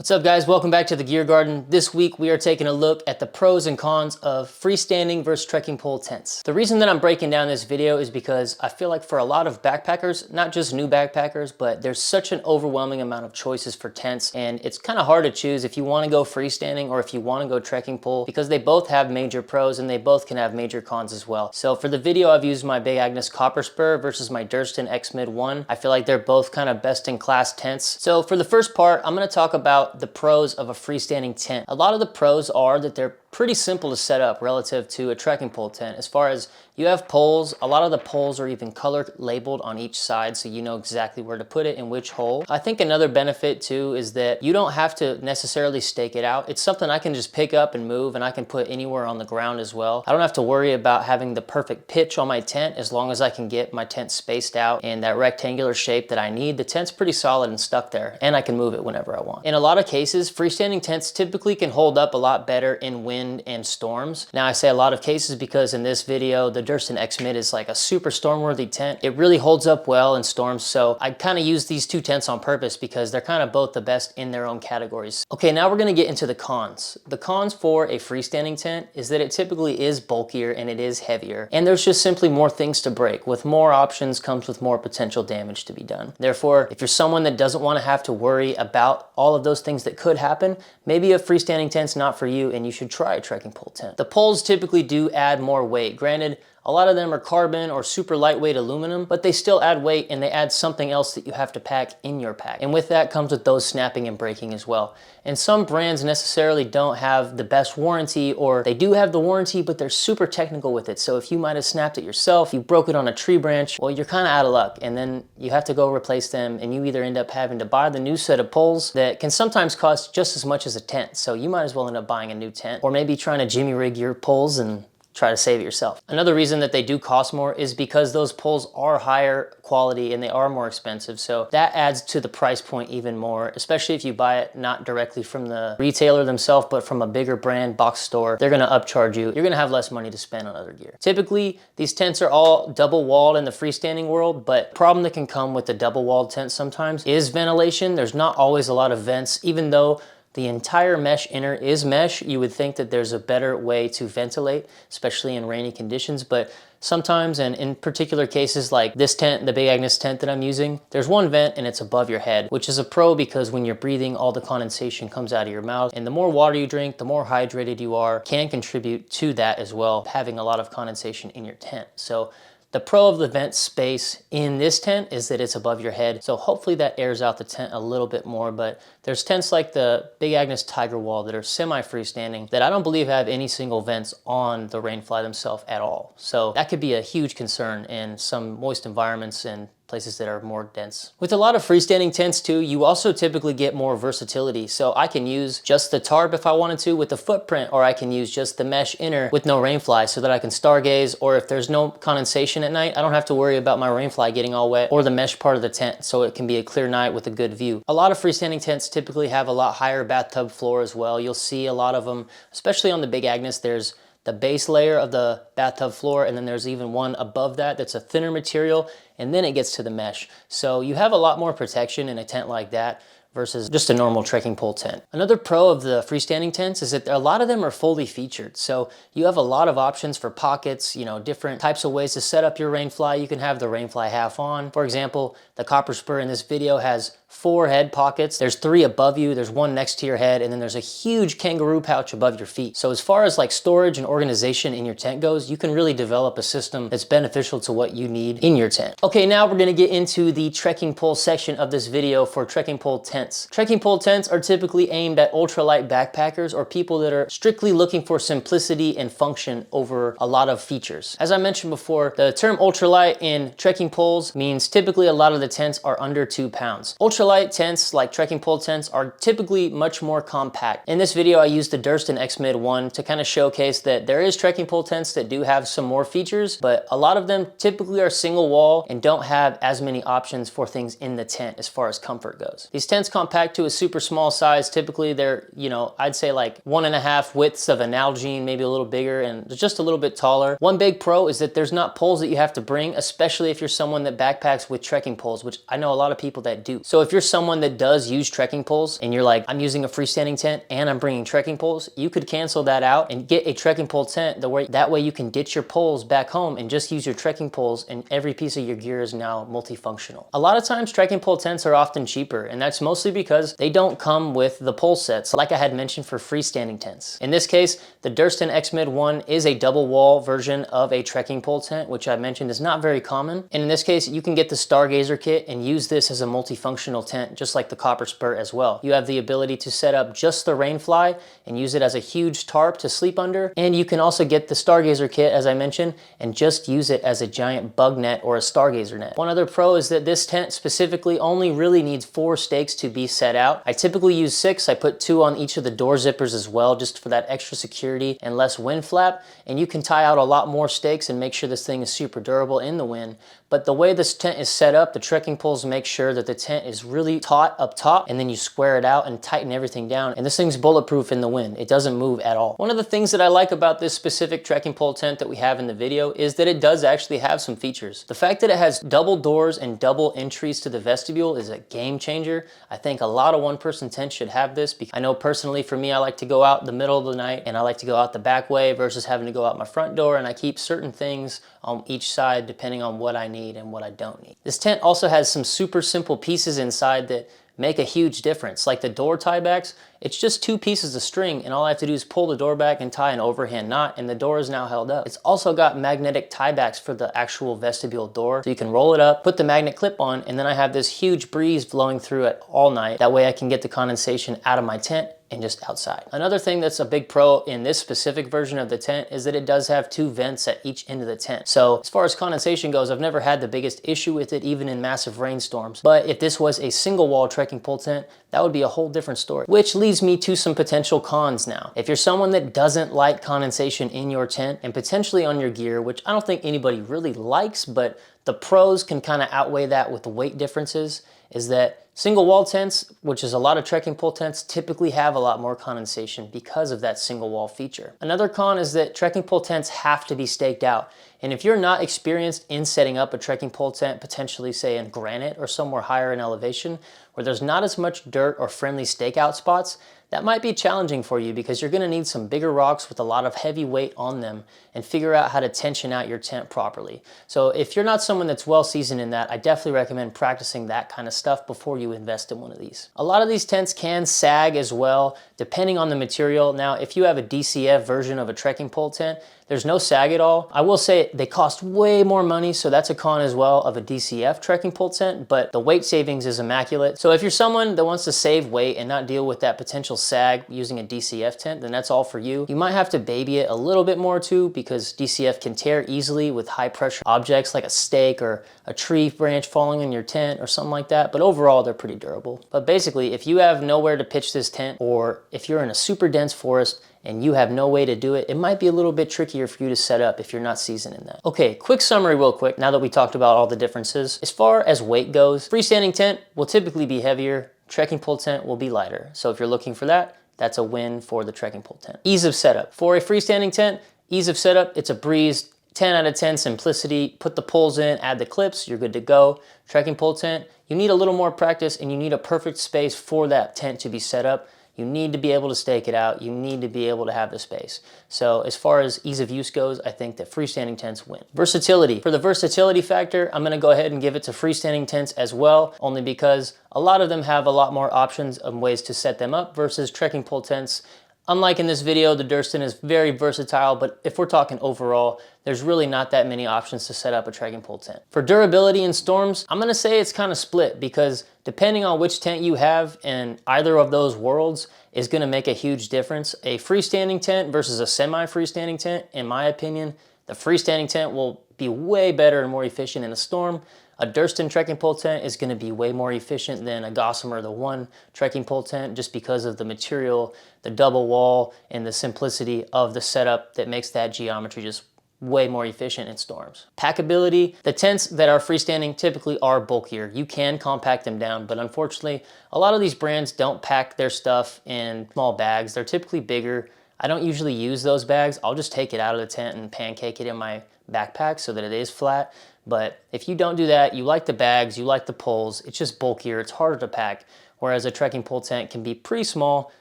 What's up guys, welcome back to the Gear Garden. This week we are taking a look at the pros and cons of freestanding versus trekking pole tents. The reason that I'm breaking down this video is because I feel like for a lot of backpackers, not just new backpackers, but there's such an overwhelming amount of choices for tents, and it's kind of hard to choose if you want to go freestanding or if you want to go trekking pole, because they both have major pros and they both can have major cons as well. So for the video, I've used my Big Agnes Copper Spur versus my Durston X Mid 1. I feel like they're both kind of best in class tents. So for the first part, I'm going to talk about the pros of a freestanding tent. A lot of the pros are that they're pretty simple to set up relative to a trekking pole tent. As far as you have poles, a lot of the poles are even color labeled on each side, so you know exactly where to put it in which hole. I think another benefit too is that you don't have to necessarily stake it out. It's something I can just pick up and move, and I can put anywhere on the ground as well. I don't have to worry about having the perfect pitch on my tent. As long as I can get my tent spaced out in that rectangular shape that I need, the tent's pretty solid and stuck there, and I can move it whenever I want. In a lot of cases, freestanding tents typically can hold up a lot better in wind and storms. Now I say a lot of cases because in this video, the Durston X Mid is like a super storm-worthy tent. It really holds up well in storms, so I kind of use these two tents on purpose because they're kind of both the best in their own categories. Okay, now we're going to get into the cons. The cons for a freestanding tent is that it typically is bulkier and it is heavier, and there's just simply more things to break. With more options comes with more potential damage to be done. Therefore, if you're someone that doesn't want to have to worry about all of those things that could happen, maybe a freestanding tent's not for you and you should try a trekking pole tent. The poles typically do add more weight. Granted, a lot of them are carbon or super lightweight aluminum, but they still add weight and they add something else that you have to pack in your pack. And with that comes with those snapping and breaking as well. And some brands necessarily don't have the best warranty, or they do have the warranty, but they're super technical with it. So if you might have snapped it yourself, you broke it on a tree branch, well, you're kind of out of luck. And then you have to go replace them, and you either end up having to buy the new set of poles that can sometimes cost just as much as a tent. So you might as well end up buying a new tent, or maybe trying to jimmy rig your poles and try to save it yourself. Another reason that they do cost more is because those poles are higher quality and they are more expensive. So that adds to the price point even more, especially if you buy it not directly from the retailer themselves, but from a bigger brand box store. They're gonna upcharge you. You're gonna have less money to spend on other gear. Typically, these tents are all double walled in the freestanding world, but the problem that can come with the double walled tent sometimes is ventilation. There's not always a lot of vents, even though the entire mesh inner is mesh. You would think that there's a better way to ventilate, especially in rainy conditions, but sometimes, and in particular cases like this tent, the Big Agnes tent that I'm using, there's one vent and it's above your head, which is a pro because when you're breathing, all the condensation comes out of your mouth, and the more water you drink, the more hydrated you are, can contribute to that as well, having a lot of condensation in your tent. So the pro of the vent space in this tent is that it's above your head, so hopefully that airs out the tent a little bit more. But there's tents like the Big Agnes Tiger Wall that are semi-freestanding that I don't believe have any single vents on the rainfly themselves at all. So that could be a huge concern in some moist environments and places that are more dense. With a lot of freestanding tents too, you also typically get more versatility. So I can use just the tarp if I wanted to with the footprint, or I can use just the mesh inner with no rainfly so that I can stargaze, or if there's no condensation at night, I don't have to worry about my rainfly getting all wet, or the mesh part of the tent, so it can be a clear night with a good view. A lot of freestanding tents typically have a lot higher bathtub floor as well. You'll see a lot of them, especially on the Big Agnes, there's the base layer of the bathtub floor, and then there's even one above that that's a thinner material, and then it gets to the mesh. So you have a lot more protection in a tent like that versus just a normal trekking pole tent. Another pro of the freestanding tents is that a lot of them are fully featured. So you have a lot of options for pockets, you know, different types of ways to set up your rainfly. You can have the rainfly half on. For example, the Copper Spur in this video has 4 head pockets. There's 3 above you, there's 1 next to your head, and then there's a huge kangaroo pouch above your feet. So as far as like storage and organization in your tent goes, you can really develop a system that's beneficial to what you need in your tent. Okay, now we're gonna get into the trekking pole section of this video for trekking pole tents. Trekking pole tents are typically aimed at ultralight backpackers or people that are strictly looking for simplicity and function over a lot of features. As I mentioned before, the term ultralight in trekking poles means typically a lot of the tents are under 2 pounds. Ultralight tents, like trekking pole tents, are typically much more compact. In this video, I used the Durston X Mid 1 to kind of showcase that there is trekking pole tents that do have some more features, but a lot of them typically are single wall and don't have as many options for things in the tent as far as comfort goes. These tents compact to a super small size. Typically they're, you know, I'd say like 1.5 widths of an Nalgene, maybe a little bigger and just a little bit taller. One big pro is that there's not poles that you have to bring, especially if you're someone that backpacks with trekking poles, which I know a lot of people that do. So if you're someone that does use trekking poles and you're like, I'm using a freestanding tent and I'm bringing trekking poles, you could cancel that out and get a trekking pole tent. That way you can ditch your poles back home and just use your trekking poles, and every piece of your gear is now multifunctional. A lot of times trekking pole tents are often cheaper, and that's mostly because they don't come with the pole sets like I had mentioned for freestanding tents. In this case, the Durston X Mid 1 is a double wall version of a trekking pole tent, which I mentioned is not very common. And in this case, you can get the Stargazer kit and use this as a multifunctional tent, just like the Copper Spur as well. You have the ability to set up just the Rainfly and use it as a huge tarp to sleep under. And you can also get the Stargazer kit, as I mentioned, and just use it as a giant bug net or a Stargazer net. One other pro is that this tent specifically only really needs 4 stakes to be set out. I typically use 6. I put 2 on each of the door zippers as well, just for that extra security and less wind flap. And you can tie out a lot more stakes and make sure this thing is super durable in the wind. But the way this tent is set up, the trekking poles make sure that the tent is really taut up top, and then you square it out and tighten everything down. And this thing's bulletproof in the wind. It doesn't move at all. One of the things that I like about this specific trekking pole tent that we have in the video is that it does actually have some features. The fact that it has double doors and double entries to the vestibule is a game changer. I think a lot of one-person tents should have this, because I know personally for me, I like to go out in the middle of the night and I like to go out the back way versus having to go out my front door, and I keep certain things on each side depending on what I need and what I don't need. This tent also has some super simple pieces inside that make a huge difference. Like the door tiebacks, it's just 2 pieces of string, and all I have to do is pull the door back and tie an overhand knot, and the door is now held up. It's also got magnetic tiebacks for the actual vestibule door, so you can roll it up, put the magnet clip on, and then I have this huge breeze blowing through it all night. That way I can get the condensation out of my tent and just outside. Another thing that's a big pro in this specific version of the tent is that it does have 2 vents at each end of the tent. So as far as condensation goes, I've never had the biggest issue with it, even in massive rainstorms. But if this was a single wall trekking pole tent, that would be a whole different story. Which leads me to some potential cons now. If you're someone that doesn't like condensation in your tent and potentially on your gear, which I don't think anybody really likes, but the pros can kind of outweigh that with the weight differences, is that single wall tents, which is a lot of trekking pole tents, typically have a lot more condensation because of that single wall feature. Another con is that trekking pole tents have to be staked out. And if you're not experienced in setting up a trekking pole tent, potentially say in granite or somewhere higher in elevation, where there's not as much dirt or friendly stakeout spots, that might be challenging for you, because you're gonna need some bigger rocks with a lot of heavy weight on them and figure out how to tension out your tent properly. So if you're not someone that's well seasoned in that, I definitely recommend practicing that kind of stuff before you invest in one of these. A lot of these tents can sag as well, depending on the material. Now, if you have a DCF version of a trekking pole tent, there's no sag at all. I will say they cost way more money, so that's a con as well of a DCF trekking pole tent, but the weight savings is immaculate. So if you're someone that wants to save weight and not deal with that potential sag using a DCF tent, then that's all for you. You might have to baby it a little bit more too, because DCF can tear easily with high pressure objects like a stake or a tree branch falling in your tent or something like that, but overall they're pretty durable. But basically, if you have nowhere to pitch this tent, or if you're in a super dense forest and you have no way to do it, it might be a little bit trickier for you to set up if you're not seasoned in that. Okay, quick summary real quick, now that we talked about all the differences. As far as weight goes, freestanding tent will typically be heavier, trekking pole tent will be lighter. So if you're looking for that, that's a win for the trekking pole tent. Ease of setup. For a freestanding tent, ease of setup, it's a breeze. 10 out of 10 simplicity. Put the poles in, add the clips, you're good to go. Trekking pole tent, you need a little more practice and you need a perfect space for that tent to be set up. You need to be able to stake it out. You need to be able to have the space. So as far as ease of use goes, I think that freestanding tents win. Versatility. For the versatility factor, I'm gonna go ahead and give it to freestanding tents as well, only because a lot of them have a lot more options and ways to set them up versus trekking pole tents. Unlike in this video, the Durston is very versatile, but if we're talking overall, there's really not that many options to set up a trekking pole tent. For durability in storms, I'm gonna say it's kind of split, because depending on which tent you have in either of those worlds is gonna make a huge difference. A freestanding tent versus a semi-freestanding tent, in my opinion, the freestanding tent will be way better and more efficient in a storm. A Durston trekking pole tent is gonna be way more efficient than a Gossamer the One trekking pole tent, just because of the material, the double wall, and the simplicity of the setup that makes that geometry just way more efficient in storms. Packability, the tents that are freestanding typically are bulkier. You can compact them down, but unfortunately, a lot of these brands don't pack their stuff in small bags. They're typically bigger. I don't usually use those bags. I'll just take it out of the tent and pancake it in my backpack so that it is flat. But if you don't do that, you like the bags, you like the poles, it's just bulkier, it's harder to pack. Whereas a trekking pole tent can be pretty small,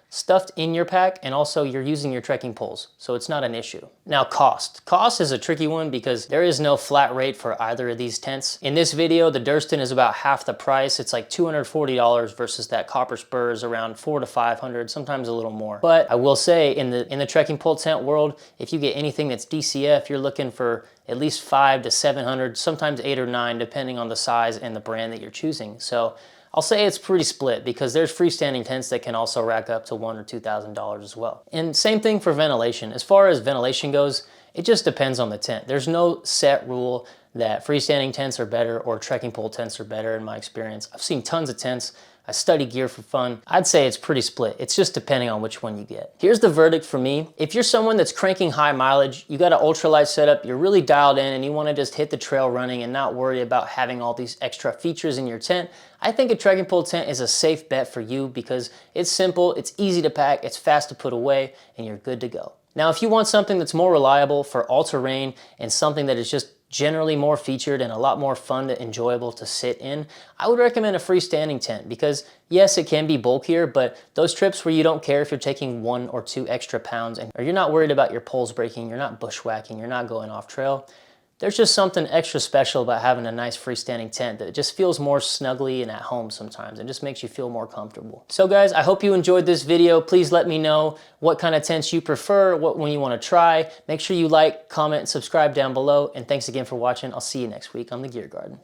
stuffed in your pack, and also you're using your trekking poles, so it's not an issue. Now cost. Cost is a tricky one because there is no flat rate for either of these tents. In this video, the Durston is about half the price. It's like $240 versus that Copper Spur is around $400 to $500, sometimes a little more. But I will say in the trekking pole tent world, if you get anything that's DCF, you're looking for at least $500 to $700, sometimes $800 or $900, depending on the size and the brand that you're choosing. So I'll say it's pretty split because there's freestanding tents that can also rack up to $1,000 or $2,000 as well. And same thing for ventilation. As far as ventilation goes, it just depends on the tent. There's no set rule that freestanding tents are better or trekking pole tents are better in my experience. I've seen tons of tents. I study gear for fun. I'd say it's pretty split. It's just depending on which one you get. Here's the verdict for me. If you're someone that's cranking high mileage, you got an ultralight setup, you're really dialed in and you want to just hit the trail running and not worry about having all these extra features in your tent, I think a trekking pole tent is a safe bet for you because it's simple, it's easy to pack, it's fast to put away, and you're good to go. Now, if you want something that's more reliable for all-terrain and something that is just generally more featured and a lot more fun and enjoyable to sit in, I would recommend a freestanding tent because yes, it can be bulkier, but those trips where you don't care if you're taking 1 or 2 extra pounds or you're not worried about your poles breaking, you're not bushwhacking, you're not going off trail, there's just something extra special about having a nice freestanding tent that just feels more snuggly and at home sometimes and just makes you feel more comfortable. So guys, I hope you enjoyed this video. Please let me know what kind of tents you prefer, what one you want to try. Make sure you like, comment, and subscribe down below. And thanks again for watching. I'll see you next week on The Gear Garden.